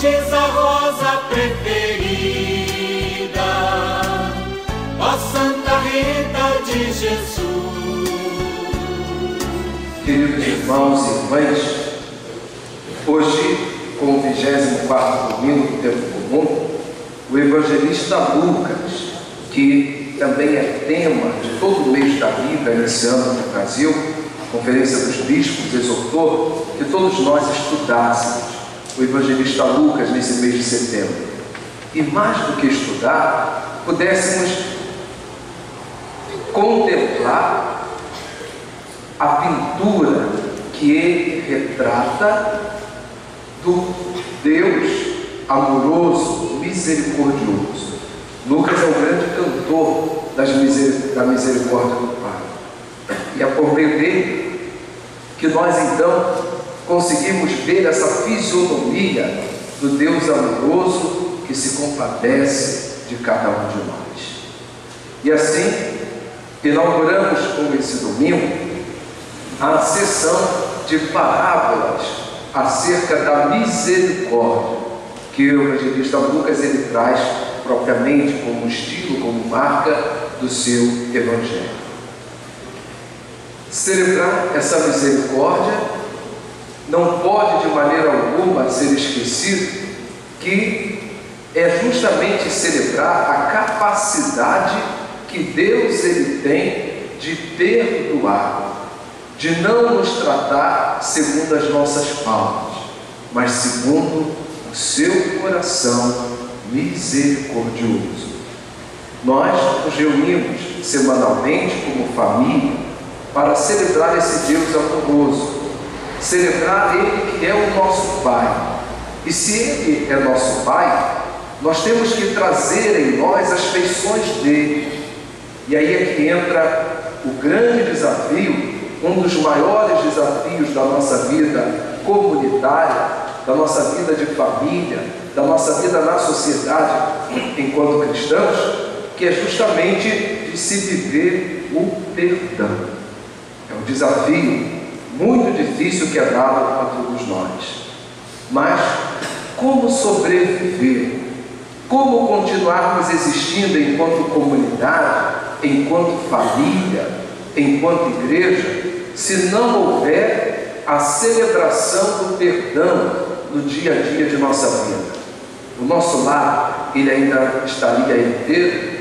fontes a rosa preferida, ó Santa Rita de Jesus. Queridos irmãos e irmãs, hoje, com o 24º domingo do tempo comum, o evangelista Lucas, que também é tema de todo o mês da Bíblia nesse ano no Brasil, a Conferência dos Bispos exortou que todos nós estudássemos o evangelista Lucas nesse mês de setembro. E mais do que estudar, pudéssemos contemplar a pintura que ele retrata do Deus amoroso, misericordioso. Lucas é o grande cantor da misericórdia do Pai. E é por meio dele que nós então conseguimos ver essa fisionomia do Deus amoroso que se compadece de cada um de nós. E assim, inauguramos com esse domingo a sessão de parábolas acerca da misericórdia que o evangelista Lucas ele traz propriamente como estilo, como marca do seu evangelho. Celebrar essa misericórdia não pode de maneira alguma ser esquecido que é justamente celebrar a capacidade que Deus ele tem de perdoar, de não nos tratar segundo as nossas faltas, mas segundo o seu coração misericordioso. Nós nos reunimos semanalmente como família para celebrar esse Deus amoroso, celebrar Ele que é o nosso Pai. E se Ele é nosso Pai, nós temos que trazer em nós as feições dele. E aí é que entra o grande desafio, um dos maiores desafios da nossa vida comunitária, da nossa vida de família, da nossa vida na sociedade enquanto cristãos, que é justamente de se viver o perdão. É um desafio muito difícil que é dado a todos nós. Mas como sobreviver? Como continuarmos existindo enquanto comunidade, enquanto família, enquanto igreja, se não houver a celebração do perdão no dia a dia de nossa vida? O nosso lar, ele ainda estaria inteiro?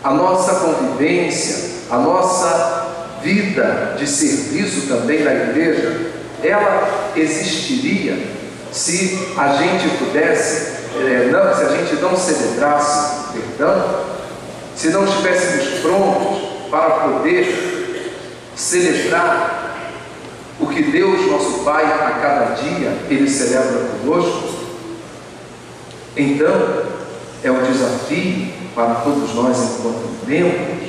A nossa convivência, a nossa vida de serviço também na igreja, ela existiria se a gente pudesse, se a gente não celebrasse o perdão, se não estivéssemos prontos para poder celebrar o que Deus, nosso Pai, a cada dia, Ele celebra conosco? Então, é um desafio para todos nós, enquanto membros,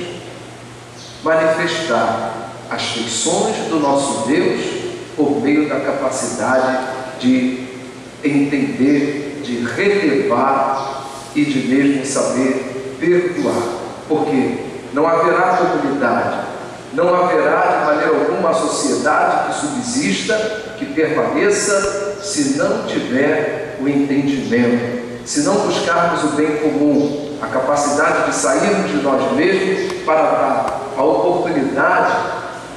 manifestar as feições do nosso Deus por meio da capacidade de entender, de relevar e de mesmo saber perdoar. Porque não haverá comunidade, não haverá de maneira alguma sociedade que subsista, que permaneça, se não tiver o entendimento, se não buscarmos o bem comum, a capacidade de sairmos de nós mesmos para dar a oportunidade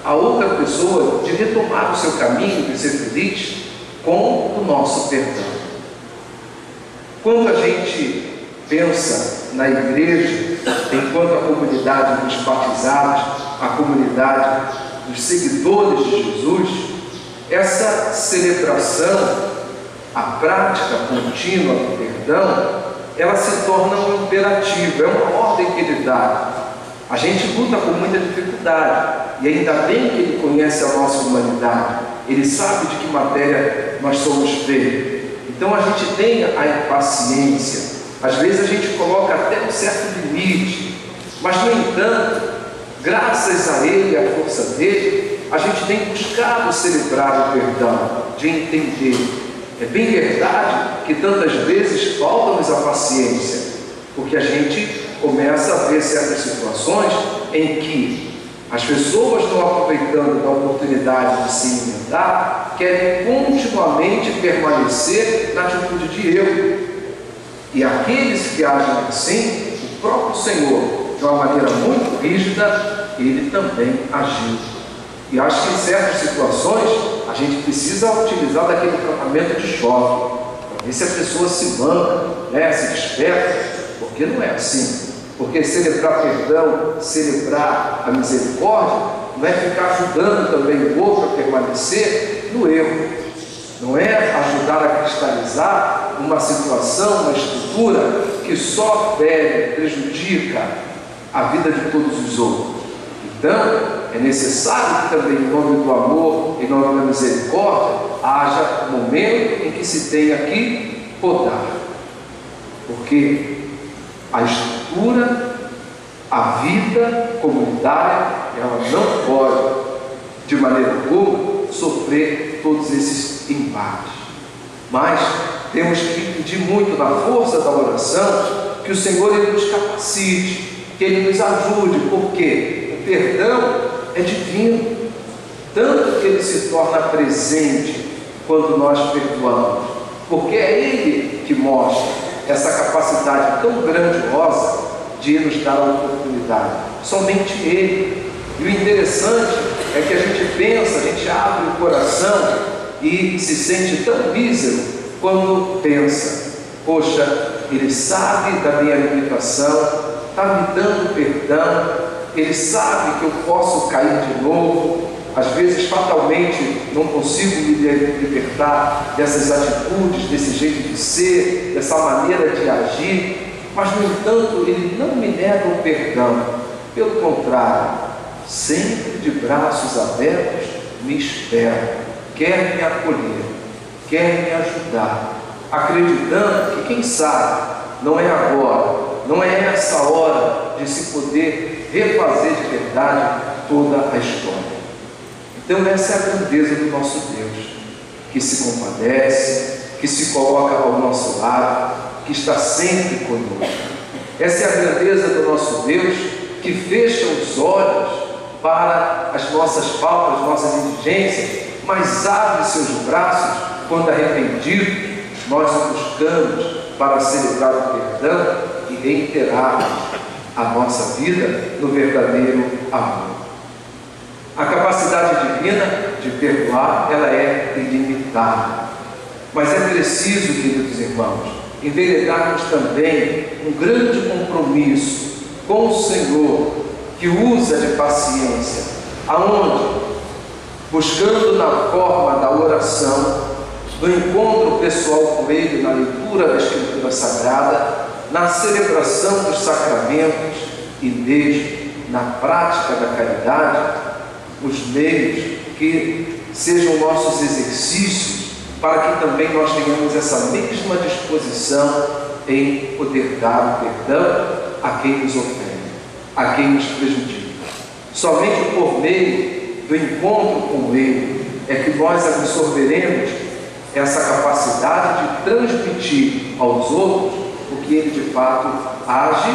a outra pessoa de retomar o seu caminho, de ser feliz com o nosso perdão. Quando a gente pensa na igreja, enquanto a comunidade dos batizados, a comunidade dos seguidores de Jesus, essa celebração, a prática contínua do perdão, ela se torna um imperativo, é uma ordem que ele dá. A gente luta com muita dificuldade, e ainda bem que ele conhece a nossa humanidade, ele sabe de que matéria nós somos feitos. Então a gente tem a impaciência, às vezes a gente coloca até um certo limite, mas no entanto, graças a ele e à força dele, a gente tem buscado celebrar o perdão, de entender. É bem verdade que tantas vezes falta-nos a paciência, porque a gente começa a ver certas situações em que As pessoas estão aproveitando da oportunidade de se emendar, querem continuamente permanecer na atitude de erro. E aqueles que agem assim, o próprio Senhor, de uma maneira muito rígida, Ele também agiu. E acho que em certas situações a gente precisa utilizar daquele tratamento de choque, para ver se a pessoa se manda, se desperta, porque não é assim. Porque celebrar perdão, celebrar a misericórdia, não é ficar ajudando também o outro a permanecer no erro. Não é ajudar a cristalizar uma situação, uma estrutura que só fere, prejudica a vida de todos os outros. Então, é necessário que também, em nome do amor, em nome da misericórdia, haja um momento em que se tenha que podar. Porque a estrutura, a vida comunitária, ela não pode, de maneira alguma, sofrer todos esses embates. Mas temos que pedir muito na força da oração que o Senhor Ele nos capacite, que Ele nos ajude, porque o perdão é divino, tanto que Ele se torna presente quando nós perdoamos, porque é Ele que mostra essa capacidade tão grandiosa de nos dar a oportunidade, somente Ele. E o interessante é que a gente pensa, a gente abre o coração e se sente tão mísero quando pensa: poxa, Ele sabe da minha limitação, está me dando perdão, Ele sabe que eu posso cair de novo, às vezes fatalmente não consigo me libertar dessas atitudes, desse jeito de ser, dessa maneira de agir, mas no entanto Ele não me nega o perdão, pelo contrário, sempre de braços abertos me espera, quer me acolher, quer me ajudar, acreditando que, quem sabe, não é agora, não é essa hora de se poder refazer de verdade toda a história. Então essa é a grandeza do nosso Deus, que se compadece, que se coloca ao nosso lado, que está sempre conosco. Essa é a grandeza do nosso Deus, que fecha os olhos para as nossas faltas, nossas indigências, mas abre seus braços quando arrependidos nós o buscamos para celebrar o perdão e reiterar a nossa vida no verdadeiro amor. A capacidade divina de perdoar, ela é ilimitada. Mas é preciso, queridos irmãos, enveredarmos também um grande compromisso com o Senhor, que usa de paciência, aonde? Buscando na forma da oração, do encontro pessoal com Ele, na leitura da Escritura Sagrada, na celebração dos sacramentos e mesmo na prática da caridade, os meios que sejam nossos exercícios para que também nós tenhamos essa mesma disposição em poder dar o perdão a quem nos ofende, a quem nos prejudica. Somente por meio do encontro com Ele é que nós absorveremos essa capacidade de transmitir aos outros o que Ele de fato age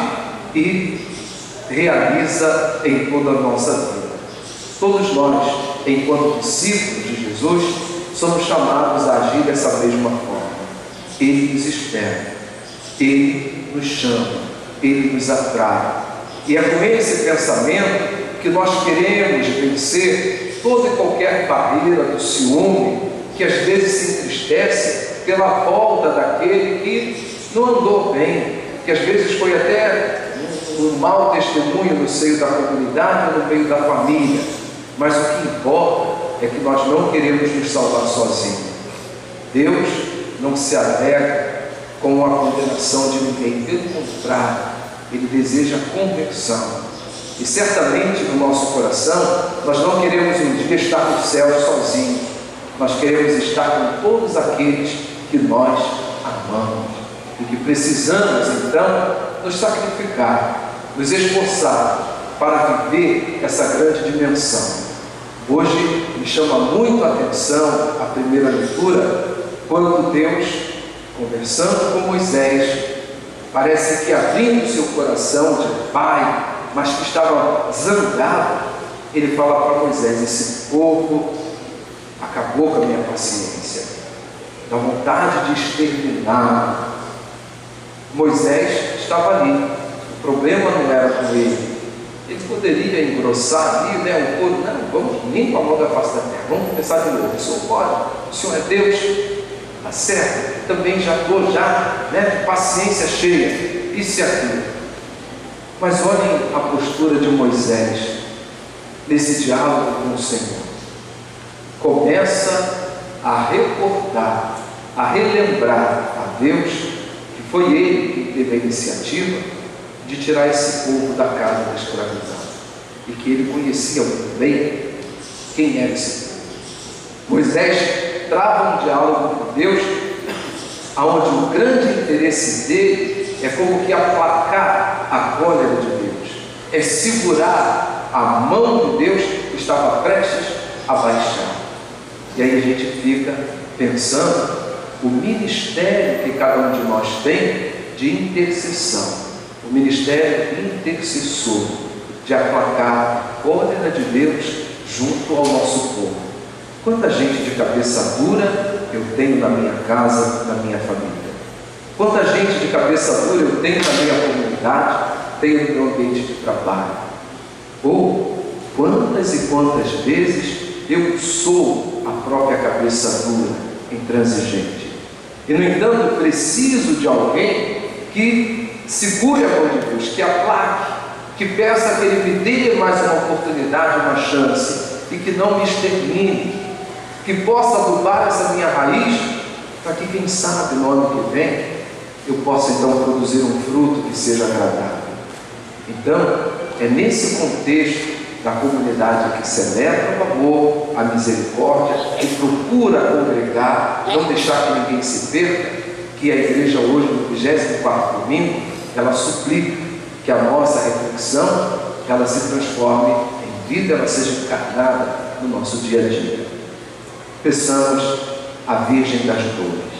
e realiza em toda a nossa vida. Todos nós, enquanto discípulos de Jesus, somos chamados a agir dessa mesma forma. Ele nos espera, Ele nos chama, Ele nos atrai. E é com esse pensamento que nós queremos vencer toda e qualquer barreira do ciúme, que às vezes se entristece pela volta daquele que não andou bem, que às vezes foi até um mau testemunho no seio da comunidade ou no meio da família. Mas o que importa é que nós não queremos nos salvar sozinhos. Deus não se alega com a condenação de ninguém, pelo contrário, Ele deseja conversão. E certamente no nosso coração nós não queremos um dia estar no céu sozinhos, nós queremos estar com todos aqueles que nós amamos e que precisamos então nos sacrificar, nos esforçar para viver essa grande dimensão. Hoje me chama muito a atenção a primeira leitura, quando Deus, conversando com Moisés, parece que abrindo seu coração de pai, mas que estava zangado, ele fala para Moisés: esse povo acabou com a minha paciência, dá vontade de exterminar. Moisés estava ali, o problema não era com ele. Ele poderia engrossar ali, né, o couro. Não, vamos nem com a mão da face da terra, vamos começar de novo. O Senhor pode, o Senhor é Deus, está certo, também já estou de paciência cheia, isso e aquilo. Mas olhem a postura de Moisés nesse diálogo com o Senhor. Começa a recordar, a relembrar a Deus que foi Ele que teve a iniciativa de tirar esse povo da casa da escravidão, e que Ele conhecia muito bem quem era esse povo. Moisés trava um diálogo com Deus, onde o grande interesse dele é como que aplacar a cólera de Deus, é segurar a mão de Deus que estava prestes a baixar. E aí a gente fica pensando o ministério que cada um de nós tem de intercessão, o ministério intercessor, de aplacar a cólera de Deus junto ao nosso povo. Quanta gente de cabeça dura eu tenho na minha casa, na minha família. Quanta gente de cabeça dura eu tenho na minha comunidade, tenho no meu ambiente de trabalho. Ou quantas e quantas vezes eu sou a própria cabeça dura, intransigente. E no entanto preciso de alguém que segure a mão de Deus, que aplaque, que peça que Ele me dê mais uma oportunidade, uma chance, e que não me extermine, que possa adubar essa minha raiz, para que quem sabe no ano que vem eu possa então produzir um fruto que seja agradável. Então é nesse contexto da comunidade que celebra o amor, a misericórdia, que procura congregar, não deixar que ninguém se perca, que a igreja hoje, no 24º domingo, ela suplica que a nossa reflexão ela se transforme em vida, ela seja encarnada no nosso dia a dia. Peçamos a Virgem das Dores,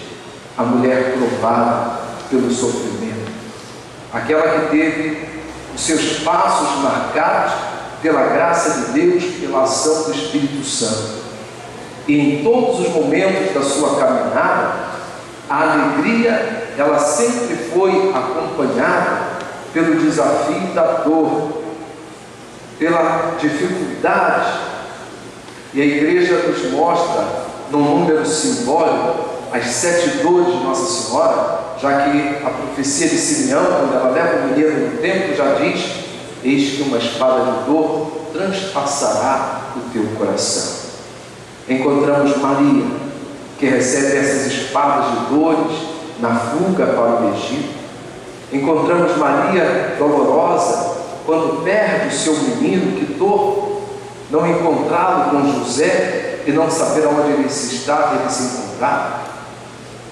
a mulher provada pelo sofrimento, aquela que teve os seus passos marcados pela graça de Deus, pela ação do Espírito Santo, e em todos os momentos da sua caminhada, a alegria ela sempre foi acompanhada pelo desafio da dor, pela dificuldade. E a igreja nos mostra, num número simbólico, as 7 dores de Nossa Senhora, já que a profecia de Simeão, quando ela leva o menino no templo, já diz: eis que uma espada de dor transpassará o teu coração. Encontramos Maria, que recebe essas espadas de dores na fuga para o Egito. Encontramos Maria dolorosa quando perde o seu menino, que dor não encontrá-lo com José e não saber aonde ele se encontrava.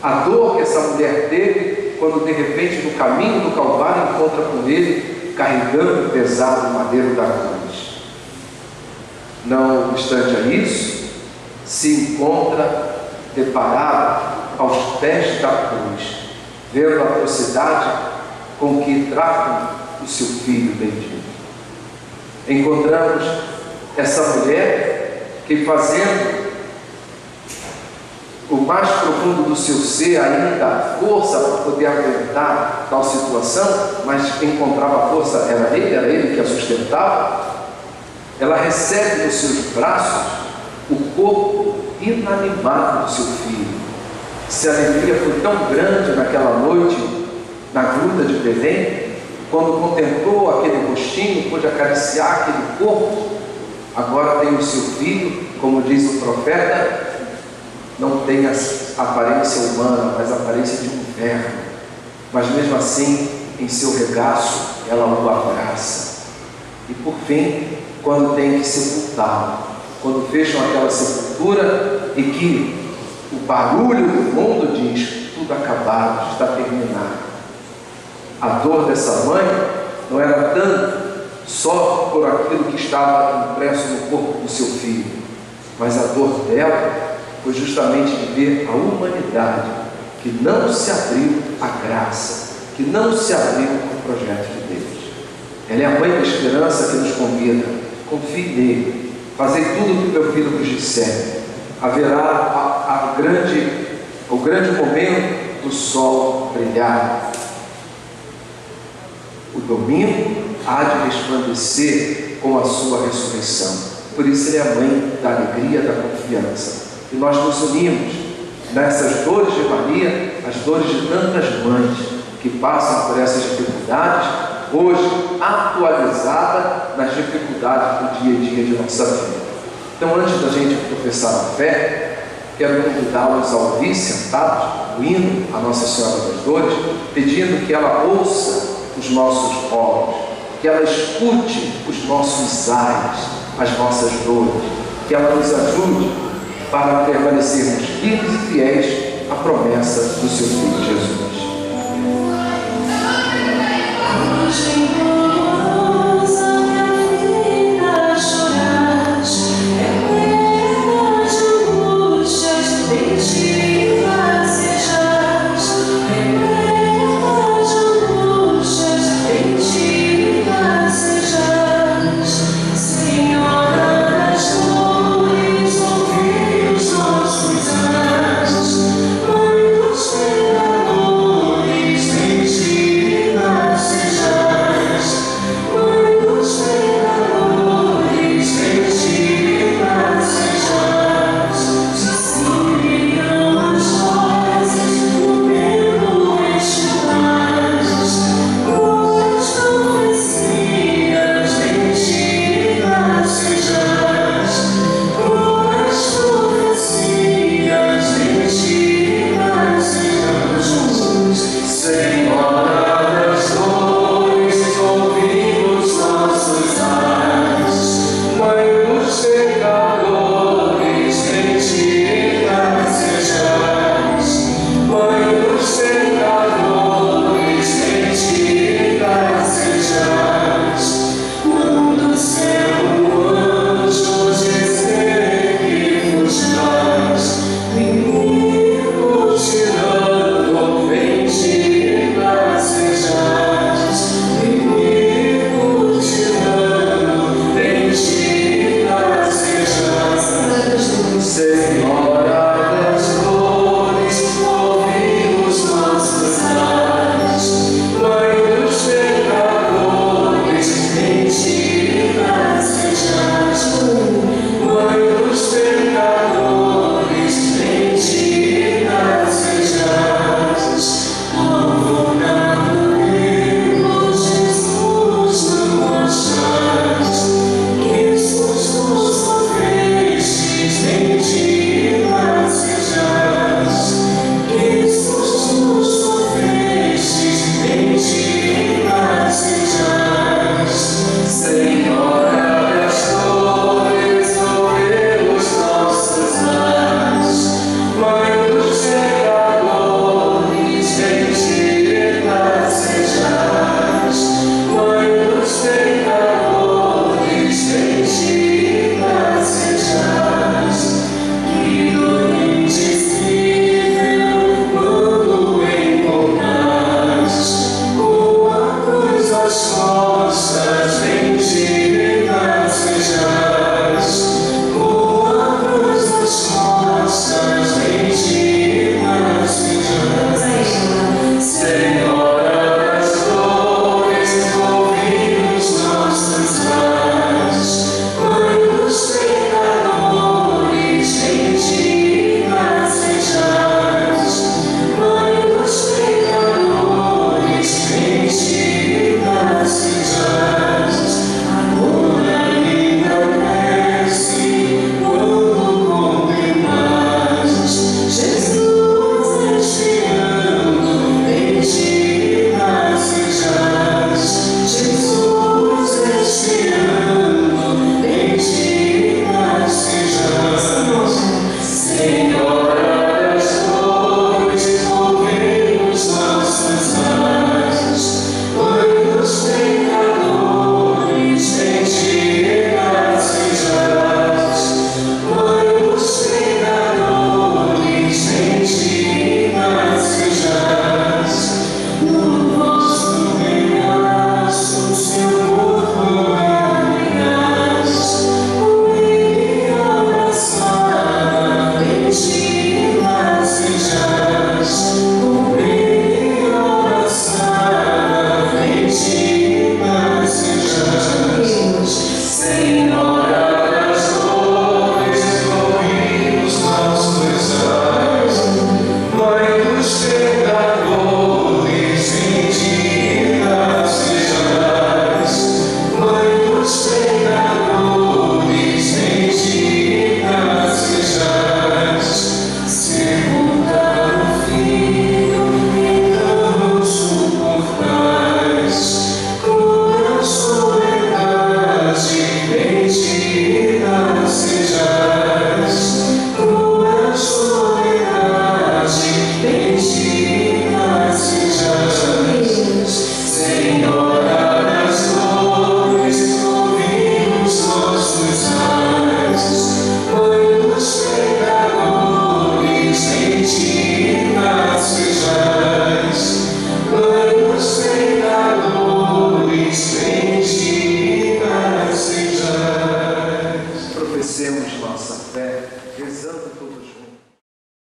A dor que essa mulher teve quando de repente no caminho do Calvário encontra com ele carregando o pesado madeiro da cruz. Não obstante a isso, se encontra deparado aos pés da cruz, vendo a atrocidade com que tratam o seu filho bendito. Encontramos essa mulher que, fazendo o mais profundo do seu ser ainda força para poder aguentar tal situação, mas quem encontrava força era ele que a sustentava. Ela recebe nos seus braços o corpo inanimado do seu filho. Se a alegria foi tão grande naquela noite, na gruta de Belém, quando contemplou aquele rostinho, pôde acariciar aquele corpo, agora tem o seu filho, como diz o profeta, não tem a aparência humana, mas a aparência de um verme, mas mesmo assim, em seu regaço, ela o abraça. E por fim, quando tem que sepultá-lo, quando fecham aquela sepultura e que o barulho do mundo diz: tudo acabado, está terminado. A dor dessa mãe não era tanto só por aquilo que estava impresso no corpo do seu filho, mas a dor dela foi justamente de ver a humanidade que não se abriu à graça, que não se abriu ao projeto de Deus. Ela é a mãe da esperança que nos convida confie nele, fazei tudo o que meu filho vos disser. Haverá o grande momento do sol brilhar. O domingo há de resplandecer com a sua ressurreição. Por isso ele é a mãe da alegria, da confiança. E nós nos unimos nessas dores de Maria, as dores de tantas mães que passam por essas dificuldades, hoje atualizada nas dificuldades do dia a dia de nossa vida. Então, antes da gente professar a fé, quero convidá-los a ouvir, sentados, o hino a Nossa Senhora das Dores, pedindo que ela ouça os nossos rolos, que ela escute os nossos ais, as nossas dores, que ela nos ajude para permanecermos firmes e fiéis à promessa do seu Filho Jesus. Nossos anjos, mãe dos de nossa fé, rezando todos juntos.